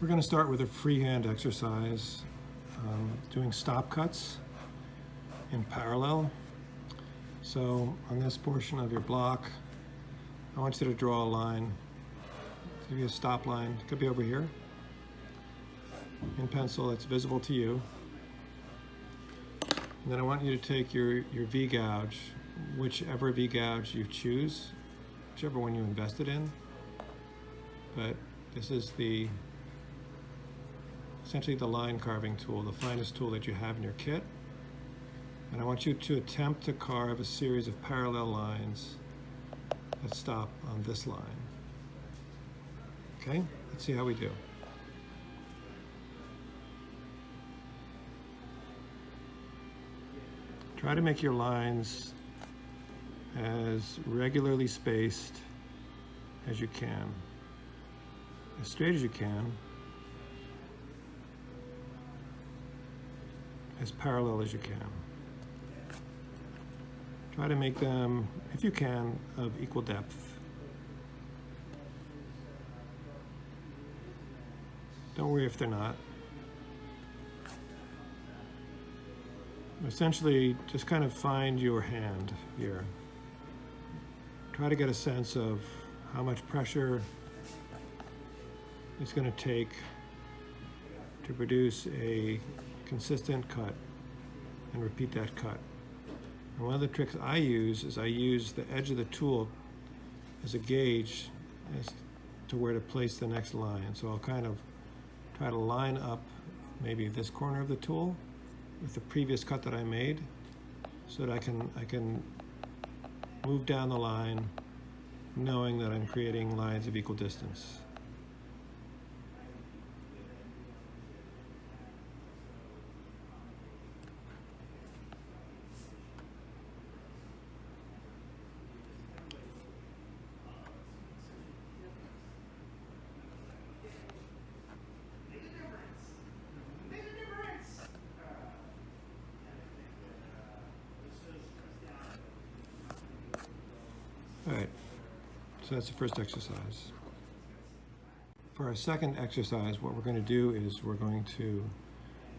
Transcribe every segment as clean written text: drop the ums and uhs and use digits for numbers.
We're going to start with a freehand exercise, doing stop cuts in parallel. So on this portion of your block, I want you to draw a line. Give you a stop line. It could be over here in pencil. It's visible to you. And then I want you to take your V gouge, whichever V gouge you choose, whichever one you invested in. But this is essentially the line carving tool, the finest tool that you have in your kit. And I want you to attempt to carve a series of parallel lines that stop on this line. Okay, let's see how we do. Try to make your lines as regularly spaced as you can, as straight as you can, as parallel as you can. Try to make them, if you can, of equal depth. Don't worry if they're not. Essentially, just kind of find your hand here. Try to get a sense of how much pressure it's going to take to produce a consistent cut and repeat that cut. And one of the tricks I use is I use the edge of the tool as a gauge as to where to place the next line. So I'll kind of try to line up maybe this corner of the tool with the previous cut that I made, so that I can move down the line knowing that I'm creating lines of equal distance. All right, so that's the first exercise. For our second exercise, what we're going to do is we're going to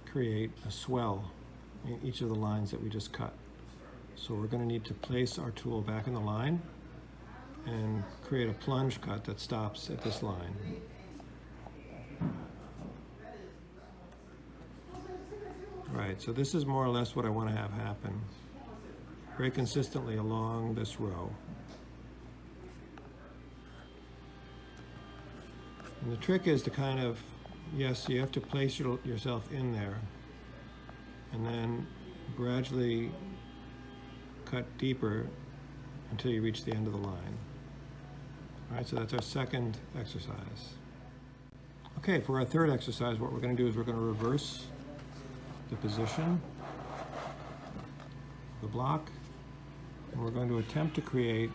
create a swell in each of the lines that we just cut. So we're going to need to place our tool back in the line and create a plunge cut that stops at this line. All right, so this is more or less what I want to have happen, very consistently along this row. And the trick is to kind of, yes, you have to place yourself in there and then gradually cut deeper until you reach the end of the line. All right, so that's our second exercise. Okay, for our third exercise, what we're going to do is we're going to reverse the position of the block, and we're going to attempt to create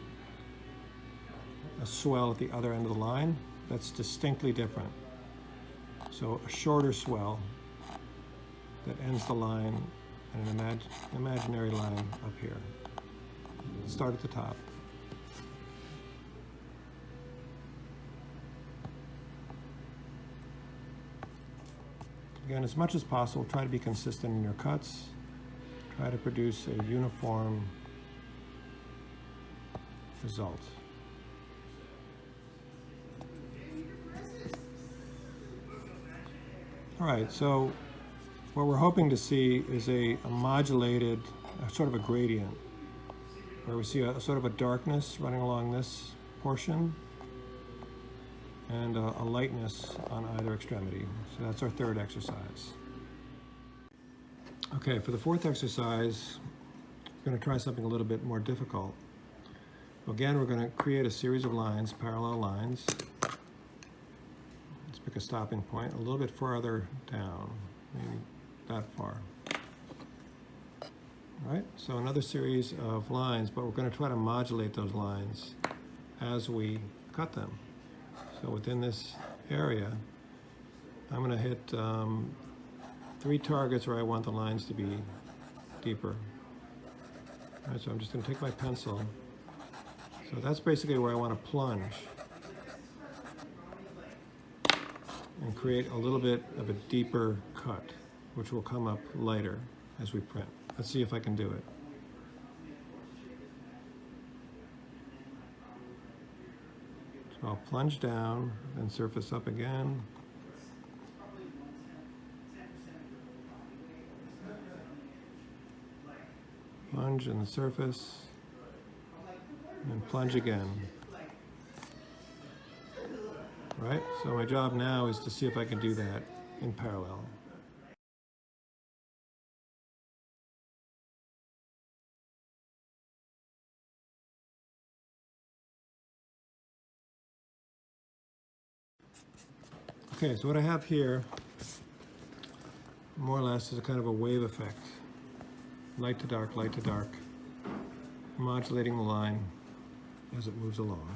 a swell at the other end of the line that's distinctly different. So a shorter swell that ends the line and an imaginary line up here. Let's start at the top. Again, as much as possible, try to be consistent in your cuts. Try to produce a uniform result. All right, so what we're hoping to see is a modulated, sort of a gradient, where we see a sort of a darkness running along this portion and a lightness on either extremity. So that's our third exercise. Okay, for the fourth exercise, we're going to try something a little bit more difficult. Again, we're going to create a series of lines, parallel lines. Let's pick a stopping point a little bit farther down, maybe that far. All right, so another series of lines, but we're going to try to modulate those lines as we cut them. So within this area, I'm going to hit 3 targets where I want the lines to be deeper. All right, so I'm just going to take my pencil. So that's basically where I want to plunge and create a little bit of a deeper cut, which will come up lighter as we print. Let's see if I can do it. So I'll plunge down and surface up again. Plunge in the surface, and plunge again. Right? So my job now is to see if I can do that in parallel. Okay, so what I have here, more or less, is a kind of a wave effect. Light to dark, modulating the line as it moves along.